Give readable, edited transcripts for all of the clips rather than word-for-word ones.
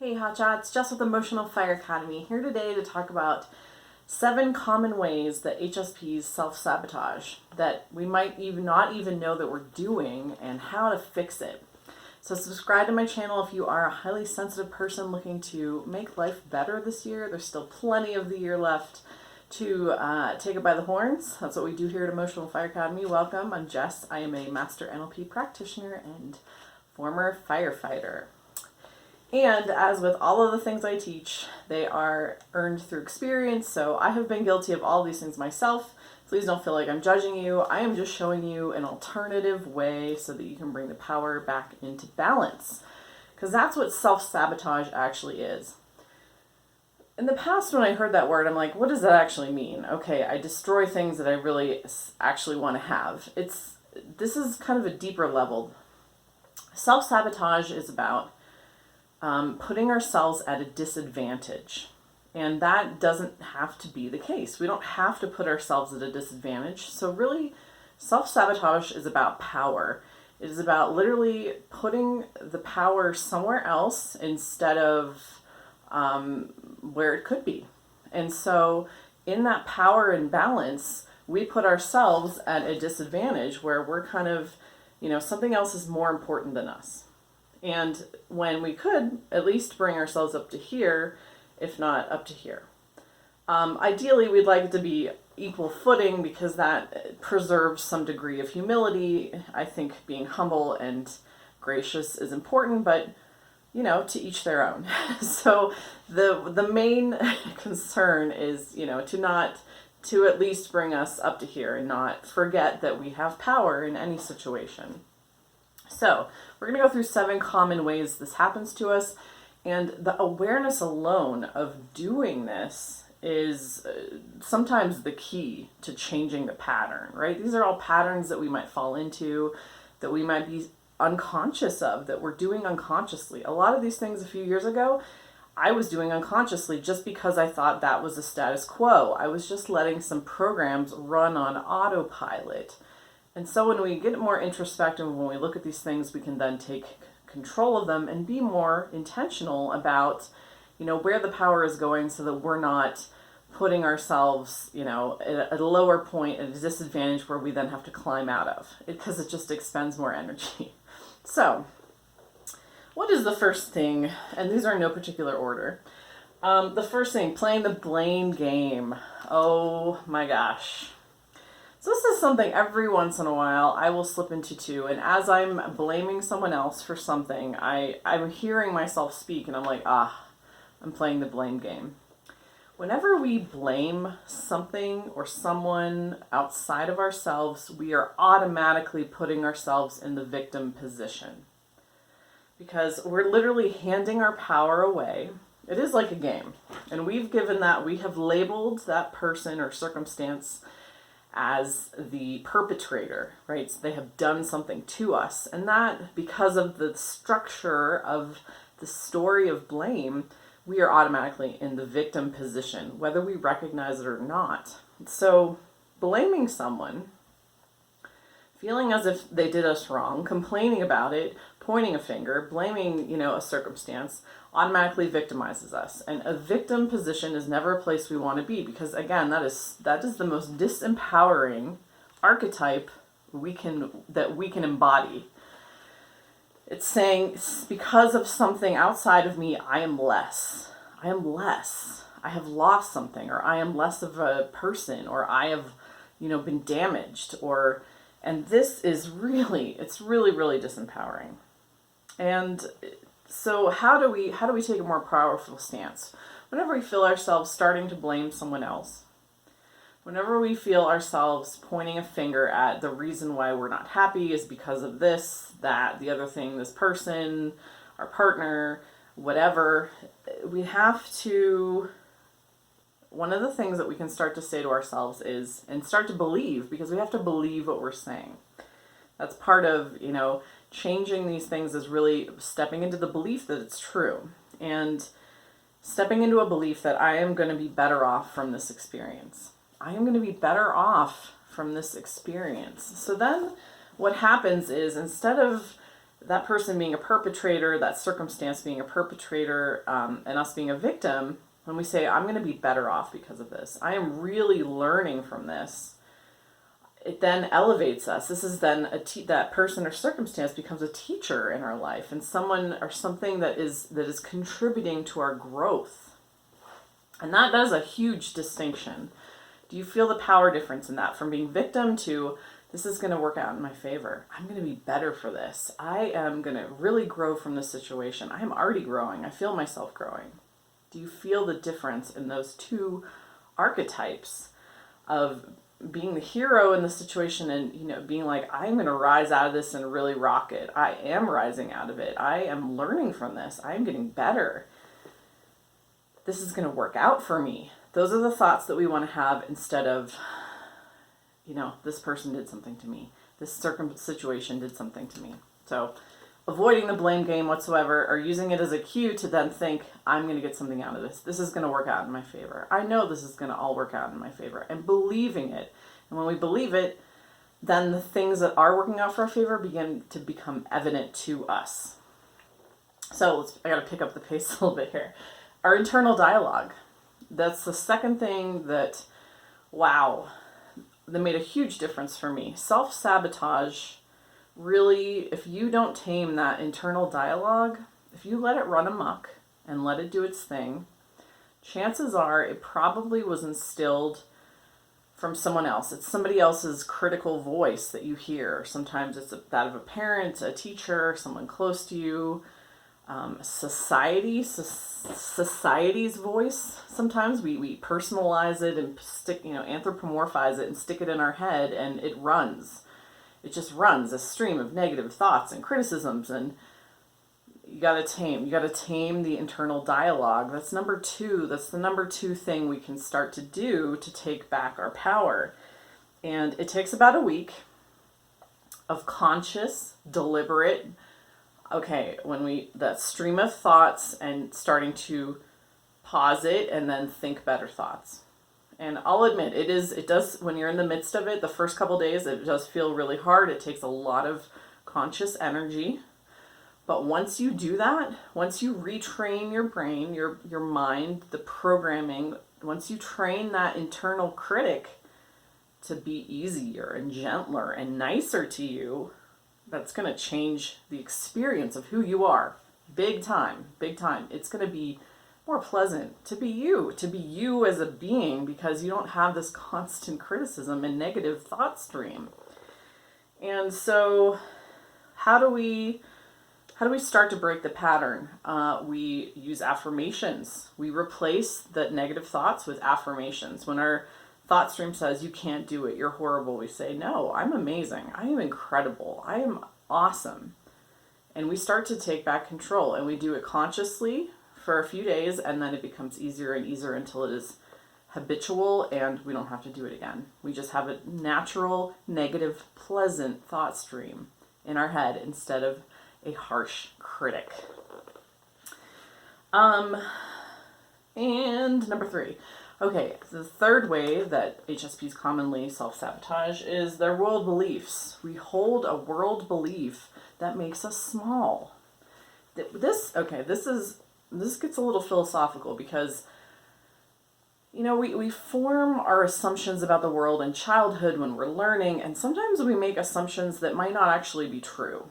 Hey Hotshots, Jess with Emotional Fire Academy here today to talk about 7 common ways that HSPs self-sabotage that we might not even know that we're doing and how to fix it. So subscribe to my channel if you are a highly sensitive person looking to make life better this year. There's still plenty of the year left to take it by the horns. That's what we do here at Emotional Fire Academy. Welcome, I'm Jess. I am a master NLP practitioner and former firefighter. And as with all of the things I teach, they are earned through experience. So I have been guilty of all these things myself. Please don't feel like I'm judging you. I am just showing you an alternative way so that you can bring the power back into balance. Because that's what self-sabotage actually is. In the past, when I heard that word, I'm like, what does that actually mean? Okay, I destroy things that I really actually want to have. This is kind of a deeper level. Self-sabotage is about putting ourselves at a disadvantage. And that doesn't have to be the case. We don't have to put ourselves at a disadvantage. So really, self-sabotage is about power. It is about literally putting the power somewhere else instead of where it could be. And so in that power imbalance, we put ourselves at a disadvantage where we're kind of, something else is more important than us. And when we could at least bring ourselves up to here, if not up to here. Ideally, we'd like it to be equal footing because that preserves some degree of humility. I think being humble and gracious is important, but to each their own. So the main concern is, to at least bring us up to here and not forget that we have power in any situation. So we're going to go through 7 common ways this happens to us, and the awareness alone of doing this is sometimes the key to changing the pattern, right? These are all patterns that we might fall into, that we might be unconscious of, that we're doing unconsciously. A lot of these things a few years ago, I was doing unconsciously just because I thought that was the status quo. I was just letting some programs run on autopilot. And so when we get more introspective, when we look at these things, we can then take control of them and be more intentional about, where the power is going so that we're not putting ourselves, at a lower point, at a disadvantage where we then have to climb out of it because it just expends more energy. So what is the first thing? And these are in no particular order. The first thing, playing the blame game. Oh my gosh. So this is something every once in a while I will slip into too. And as I'm blaming someone else for something, I'm hearing myself speak and I'm like, I'm playing the blame game. Whenever we blame something or someone outside of ourselves, we are automatically putting ourselves in the victim position. Because we're literally handing our power away. It is like a game. And we have labeled that person or circumstance as the perpetrator, right? So they have done something to us. And that, because of the structure of the story of blame, we are automatically in the victim position, whether we recognize it or not. So blaming someone, feeling as if they did us wrong, complaining about it, pointing a finger, blaming, a circumstance, automatically victimizes us. And a victim position is never a place we want to be because, again, that is the most disempowering archetype that we can embody. It's saying, because of something outside of me, I am less. I am less. I have lost something, or I am less of a person, or I have, been damaged, and this is really disempowering. And so how do we take a more powerful stance? Whenever we feel ourselves starting to blame someone else, whenever we feel ourselves pointing a finger at the reason why we're not happy is because of this, that, the other thing, this person, our partner, whatever, one of the things that we can start to say to ourselves is, and start to believe, because we have to believe what we're saying. That's part of, changing these things is really stepping into the belief that it's true. And stepping into a belief that I am going to be better off from this experience. I am going to be better off from this experience. So then what happens is, instead of that person being a perpetrator, that circumstance being a perpetrator, and us being a victim, when we say, I'm going to be better off because of this, I am really learning from this, it then elevates us. This is then that person or circumstance becomes a teacher in our life, and someone or something that is contributing to our growth. And that is a huge distinction. Do you feel the power difference in that? From being victim to, this is going to work out in my favor. I'm going to be better for this. I am going to really grow from this situation. I am already growing. I feel myself growing. Do you feel the difference in those two archetypes of being the hero in the situation and, being like, I'm going to rise out of this and really rock it. I am rising out of it. I am learning from this. I am getting better. This is going to work out for me. Those are the thoughts that we want to have instead of, this person did something to me. This situation did something to me. So avoiding the blame game whatsoever, or using it as a cue to then think, I'm going to get something out of this. This is going to work out in my favor. I know this is going to all work out in my favor. And believing it. And when we believe it, then the things that are working out for our favor begin to become evident to us. So I got to pick up the pace a little bit here. Our internal dialogue. That's the second thing that made a huge difference for me. Self-sabotage, really, if you don't tame that internal dialogue, if you let it run amok and let it do its thing, chances are it probably was instilled from someone else. It's somebody else's critical voice that you hear. Sometimes it's that of a parent, a teacher, someone close to you, society's voice. Sometimes we personalize it and anthropomorphize it and stick it in our head, and it runs. It just runs a stream of negative thoughts and criticisms, and you gotta tame the internal dialogue. That's number two. That's the number two thing we can start to do to take back our power. And it takes about a week of conscious, deliberate, that stream of thoughts and starting to pause it and then think better thoughts. And I'll admit, it does, when you're in the midst of it, the first couple days, it does feel really hard. It takes a lot of conscious energy. But once you do that, once you retrain your brain, your mind, the programming, once you train that internal critic to be easier and gentler and nicer to you, that's going to change the experience of who you are. Big time, big time. It's going to be more pleasant to be you as a being, because you don't have this constant criticism and negative thought stream. And so how do we start to break the pattern? We use affirmations. We replace the negative thoughts with affirmations. When our thought stream says, you can't do it, you're horrible, we say, no, I'm amazing. I am incredible. I am awesome. And we start to take back control, and we do it consciously for a few days, and then it becomes easier and easier until it is habitual and we don't have to do it again. We just have a natural, negative, pleasant thought stream in our head instead of a harsh critic. And number three. Okay, the third way that HSPs commonly self-sabotage is their world beliefs. We hold a world belief that makes us small. This gets a little philosophical, because we form our assumptions about the world in childhood when we're learning, and sometimes we make assumptions that might not actually be true.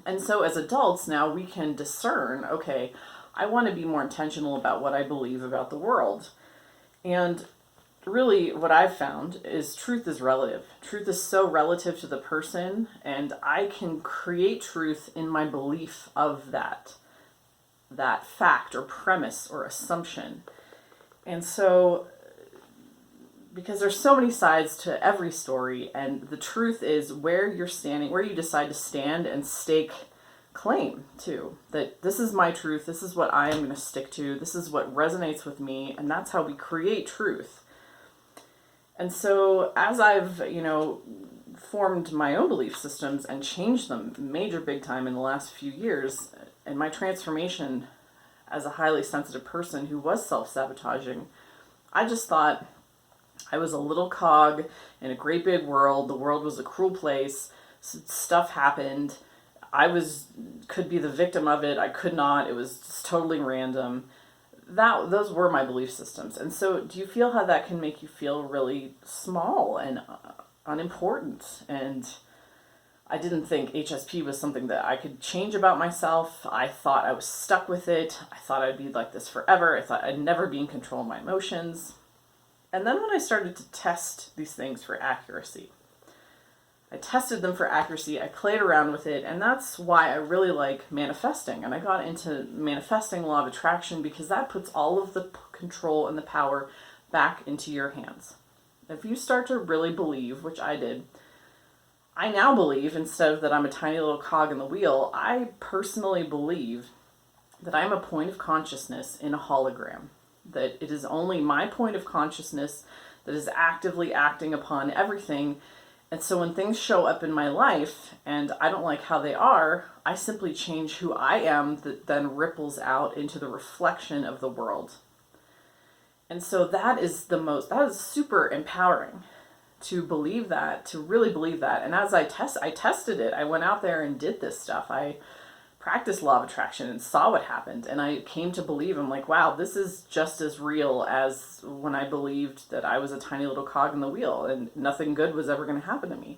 And so as adults now, we can discern, okay, I want to be more intentional about what I believe about the world. And really what I've found is truth is relative. Truth is so relative to the person, and I can create truth in my belief of that fact or premise or assumption. And so, because there's so many sides to every story, and the truth is where you're standing, where you decide to stand and stake claim to, that this is my truth, this is what I am going to stick to, this is what resonates with me, and that's how we create truth. And so as I've, formed my own belief systems and changed them big time in the last few years, and my transformation as a highly sensitive person who was self-sabotaging, I just thought I was a little cog in a great big world. The world was a cruel place. Stuff happened. could be the victim of it. I could not. It was just totally random. Those were my belief systems. And so do you feel how that can make you feel really small and unimportant? And I didn't think HSP was something that I could change about myself. I thought I was stuck with it. I thought I'd be like this forever. I thought I'd never be in control of my emotions. And then when I started to test these things for accuracy, I tested them for accuracy, I played around with it, and that's why I really like manifesting. And I got into manifesting law of attraction because that puts all of the control and the power back into your hands. If you start to really believe, which I did, I now believe, instead of that I'm a tiny little cog in the wheel, I personally believe that I'm a point of consciousness in a hologram. That it is only my point of consciousness that is actively acting upon everything. And so when things show up in my life and I don't like how they are, I simply change who I am, that then ripples out into the reflection of the world. And so that is super empowering to believe that, to really believe that. And as I tested it, I went out there and did this stuff. I practiced law of attraction and saw what happened. And I came to believe, I'm like, wow, this is just as real as when I believed that I was a tiny little cog in the wheel and nothing good was ever going to happen to me.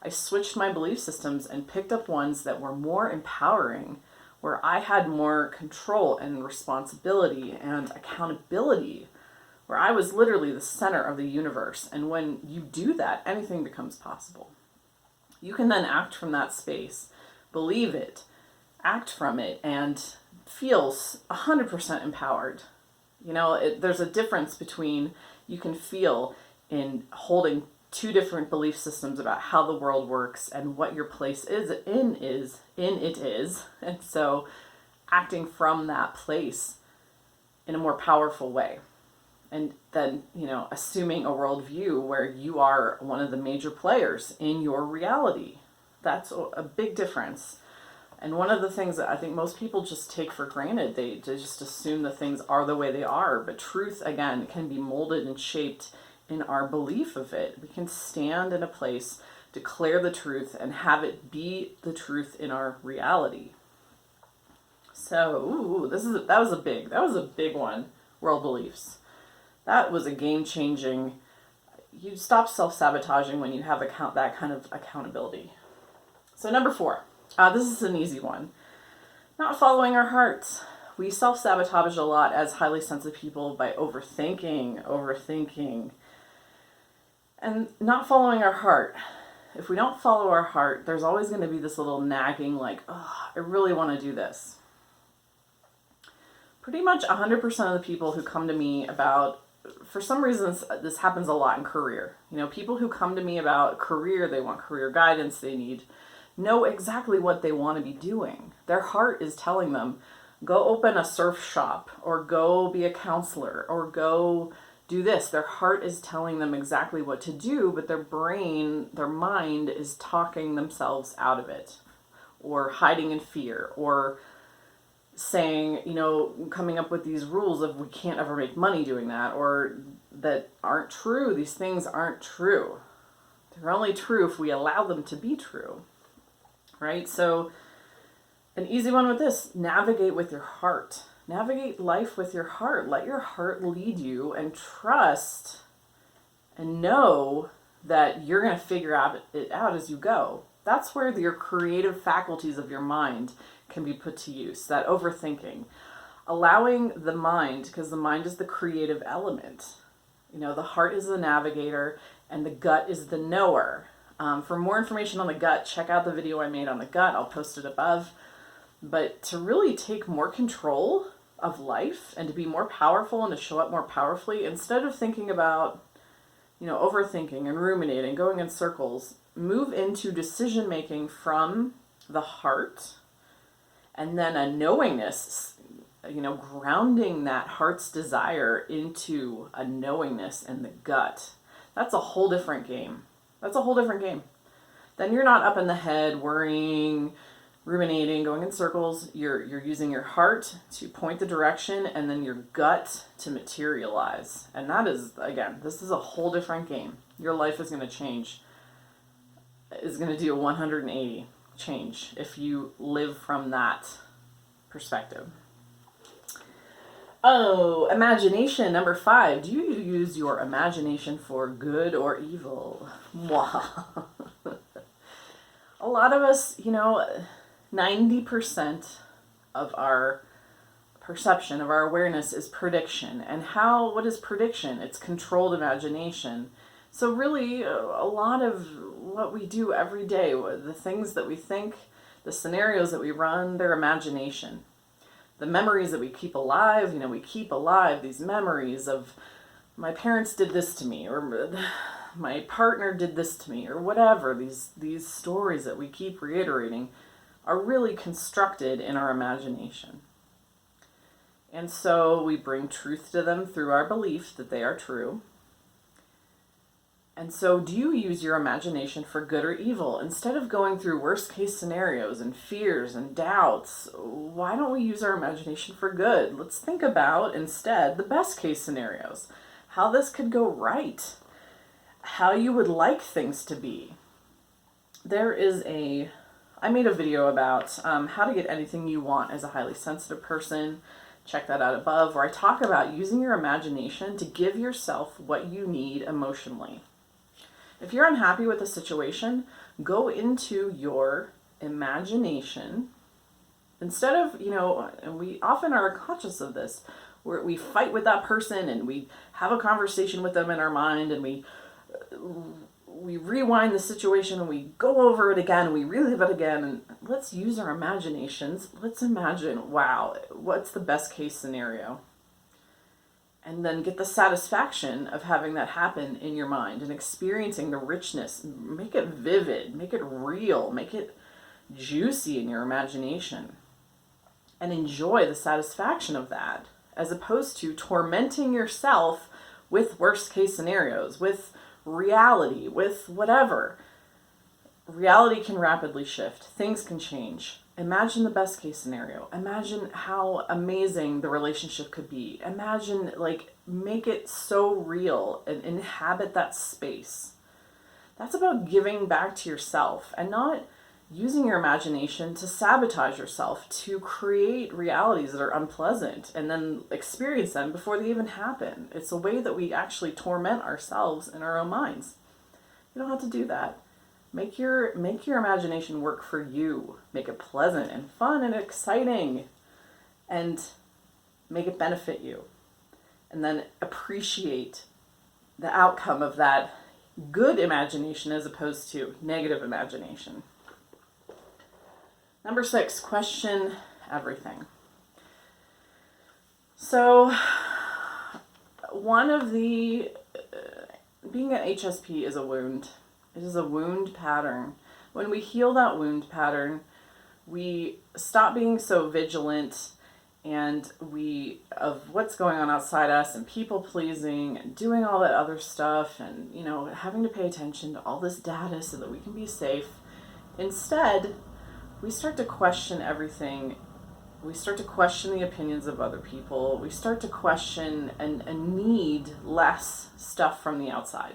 I switched my belief systems and picked up ones that were more empowering, where I had more control and responsibility and accountability, where I was literally the center of the universe. And when you do that, anything becomes possible. You can then act from that space, believe it, act from it, and feel 100% empowered. There's a difference between you can feel in holding two different belief systems about how the world works and what your place is. And so acting from that place in a more powerful way. And then, assuming a worldview where you are one of the major players in your reality. That's a big difference. And one of the things that I think most people just take for granted, they just assume that things are the way they are. But truth, again, can be molded and shaped in our belief of it. We can stand in a place, declare the truth, and have it be the truth in our reality. So, that was a big one, world beliefs. That was a game-changing. You stop self-sabotaging when you have that kind of accountability. So number 4. This is an easy one. Not following our hearts. We self-sabotage a lot as highly sensitive people by overthinking. And not following our heart. If we don't follow our heart, there's always going to be this little nagging like, oh, I really want to do this. Pretty much 100% of the people who come to me about, for some reasons, this happens a lot in career. People who come to me about career, they want career guidance, they know exactly what they want to be doing. Their heart is telling them, go open a surf shop, or go be a counselor, or go do this. Their heart is telling them exactly what to do, but their mind is talking themselves out of it, or hiding in fear, or saying, coming up with these rules of we can't ever make money doing that, or that aren't true. These things aren't true. They're only true if we allow them to be true. Right? So an easy one with this, navigate with your heart. Navigate life with your heart. Let your heart lead you, and trust and know that you're going to figure it out as you go. That's where your creative faculties of your mind can be put to use. That overthinking. Allowing the mind, because the mind is the creative element. The heart is the navigator and the gut is the knower. For more information on the gut, check out the video I made on the gut. I'll post it above. But to really take more control of life and to be more powerful and to show up more powerfully, instead of thinking about, overthinking and ruminating, going in circles, move into decision making from the heart, and then a knowingness, grounding that heart's desire into a knowingness in the gut. That's a whole different game. Then you're not up in the head worrying, ruminating, going in circles. You're using your heart to point the direction, and then your gut to materialize. And that is, again, this is a whole different game. Your life is going to change. Is going to do a 180. change if you live from that perspective. Oh, imagination, number 5. Do you use your imagination for good or evil? Mwah. A lot of us, 90% of our perception, of our awareness is prediction. And what is prediction? It's controlled imagination. So really, a lot of what we do every day, the things that we think, the scenarios that we run, they're imagination. The memories that we keep alive, we keep alive these memories of my parents did this to me, or my partner did this to me, or whatever. These stories that we keep reiterating are really constructed in our imagination. And so we bring truth to them through our belief that they are true. And so do you use your imagination for good or evil? Instead of going through worst case scenarios and fears and doubts, why don't we use our imagination for good? Let's think about instead the best case scenarios, how this could go right, how you would like things to be. I made a video about how to get anything you want as a highly sensitive person. Check that out above, where I talk about using your imagination to give yourself what you need emotionally. If you're unhappy with a situation, go into your imagination. Instead of, and we often are conscious of this, where we fight with that person and we have a conversation with them in our mind, and we rewind the situation and we go over it again, and we relive it again, and let's use our imaginations. Let's imagine, wow, what's the best case scenario? And then get the satisfaction of having that happen in your mind and experiencing the richness. Make it vivid, make it real, make it juicy in your imagination. And enjoy the satisfaction of that, as opposed to tormenting yourself with worst case scenarios, with reality, with whatever. Reality can rapidly shift. Things can change. Imagine the best case scenario. Imagine how amazing the relationship could be. Imagine, make it so real and inhabit that space. That's about giving back to yourself and not using your imagination to sabotage yourself, to create realities that are unpleasant and then experience them before they even happen. It's a way that we actually torment ourselves in our own minds. You don't have to do that. Make your imagination work for you. Make it pleasant and fun and exciting, and make it benefit you. And then appreciate the outcome of that good imagination as opposed to negative imagination. Number 6, question everything. So one of the, being an HSP is a wound. It is a wound pattern. When we heal that wound pattern, we stop being so vigilant and of what's going on outside us and people pleasing and doing all that other stuff and, having to pay attention to all this data so that we can be safe. Instead, we start to question everything. We start to question the opinions of other people. We start to question and need less stuff from the outside.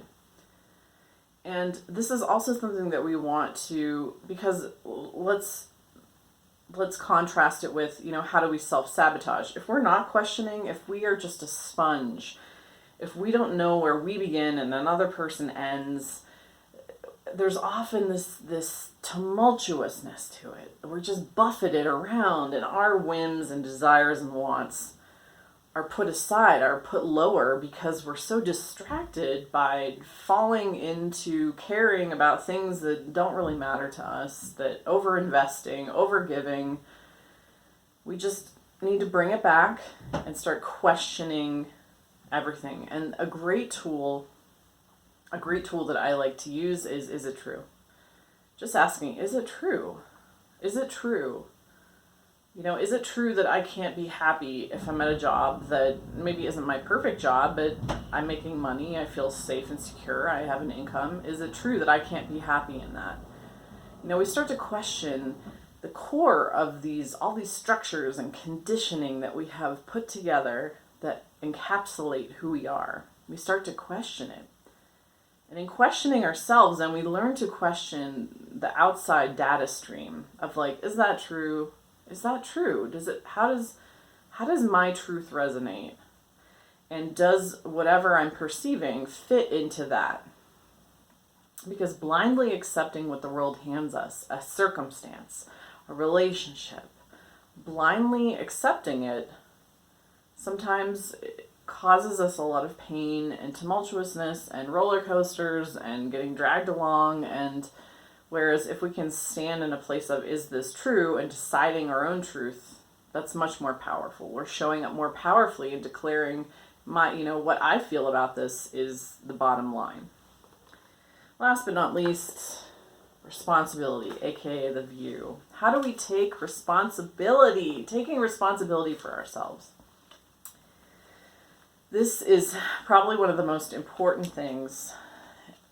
And this is also something that we want to, because let's contrast it with, how do we self-sabotage? If we're not questioning, if we are just a sponge, if we don't know where we begin and another person ends, there's often this tumultuousness to it. We're just buffeted around, and our whims and desires and wants are put aside, are put lower, because we're so distracted by falling into caring about things that don't really matter to us, that over-investing, over-giving. We just need to bring it back and start questioning everything. And a great tool that I like to use is it true? Just asking, is it true? Is it true? Is it true that I can't be happy if I'm at a job that maybe isn't my perfect job, but I'm making money, I feel safe and secure, I have an income? Is it true that I can't be happy in that? We start to question the core of all these structures and conditioning that we have put together that encapsulate who we are. We start to question it. And in questioning ourselves, then we learn to question the outside data stream of like, is that true? Is that true? How does my truth resonate? And does whatever I'm perceiving fit into that? Because blindly accepting what the world hands us, a circumstance, a relationship, blindly accepting it sometimes causes us a lot of pain and tumultuousness and roller coasters and getting dragged along. And whereas if we can stand in a place of, is this true, and deciding our own truth, that's much more powerful. We're showing up more powerfully and declaring what I feel about this is the bottom line. Last but not least, responsibility, aka the view. How do we take responsibility? Taking responsibility for ourselves. This is probably one of the most important things,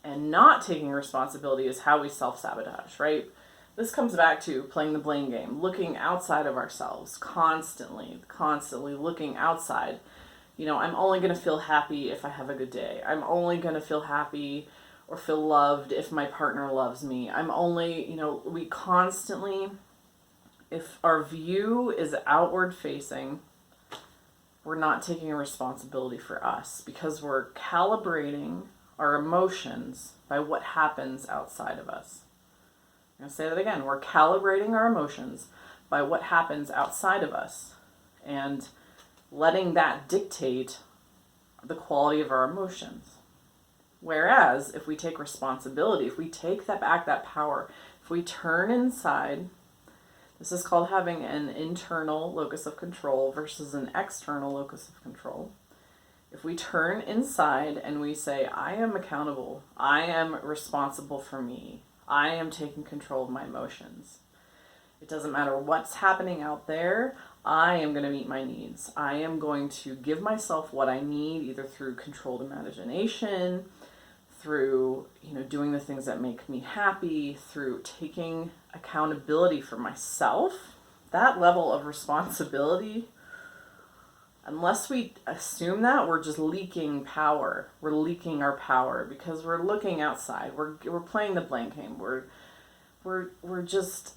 and not taking responsibility is how we self-sabotage, right? This comes back to playing the blame game, looking outside of ourselves, constantly looking outside. I'm only going to feel happy if I have a good day. I'm only going to feel happy or feel loved if my partner loves me. We constantly, if our view is outward facing, we're not taking responsibility for us because we're calibrating our emotions by what happens outside of us. I'm going to say that again. We're calibrating our emotions by what happens outside of us and letting that dictate the quality of our emotions. Whereas if we take responsibility, if we take that power, if we turn inside, this is called having an internal locus of control versus an external locus of control. If we turn inside and we say, I am accountable, I am responsible for me, I am taking control of my emotions. It doesn't matter what's happening out there, I am going to meet my needs. I am going to give myself what I need, either through controlled imagination, through doing the things that make me happy, through taking accountability for myself. That level of responsibility, unless we assume that, we're just leaking power. We're leaking our power because we're looking outside. We're playing the blame game. We're just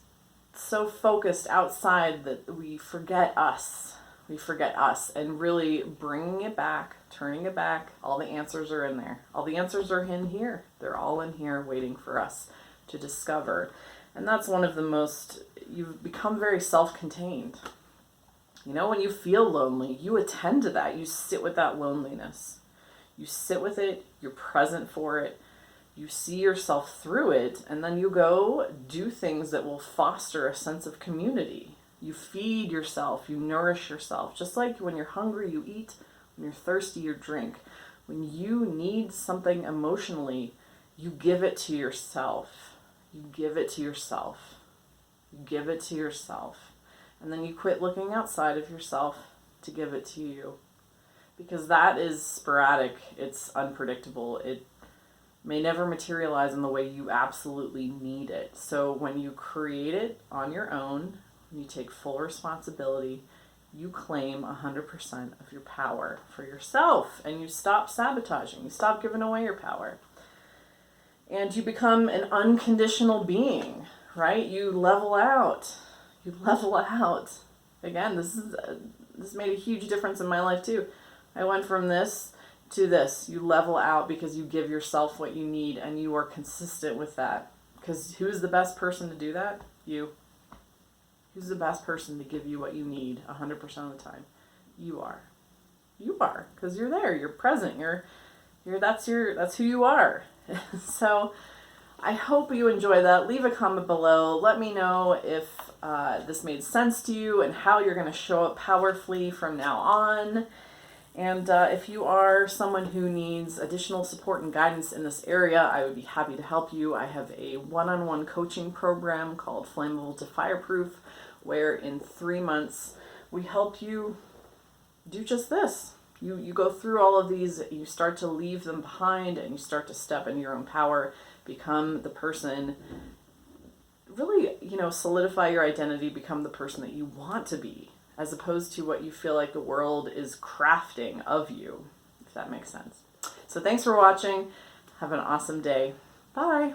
so focused outside that we forget us. We forget us, and really bringing it back, turning it back. All the answers are in there. All the answers are in here. They're all in here waiting for us to discover. And that's one of the most, you've become very self-contained. When you feel lonely, you attend to that. You sit with that loneliness. You sit with it. You're present for it. You see yourself through it. And then you go do things that will foster a sense of community. You feed yourself. You nourish yourself. Just like when you're hungry, you eat. When you're thirsty, you drink. When you need something emotionally, you give it to yourself. You give it to yourself. You give it to yourself. And then you quit looking outside of yourself to give it to you. Because that is sporadic. It's unpredictable. It may never materialize in the way you absolutely need it. So when you create it on your own, when you take full responsibility, you claim 100% of your power for yourself. And you stop sabotaging. You stop giving away your power. And you become an unconditional being, right? You level out. You level out. Again, this made a huge difference in my life too. I went from this to this. You level out because you give yourself what you need and you are consistent with that. Because who's the best person to do that? You. Who's the best person to give you what you need 100% of the time? You are. You are, because you're there. You're present. That's who you are. So I hope you enjoy that. Leave a comment below. Let me know if this made sense to you and how you're going to show up powerfully from now on. And if you are someone who needs additional support and guidance in this area, I would be happy to help you. I have a one-on-one coaching program called Flammable to Fireproof, where in 3 months we help you do just this. You go through all of these, you start to leave them behind, and you start to step in your own power, become the person, really, solidify your identity, become the person that you want to be, as opposed to what you feel like the world is crafting of you, if that makes sense. So thanks for watching. Have an awesome day. Bye.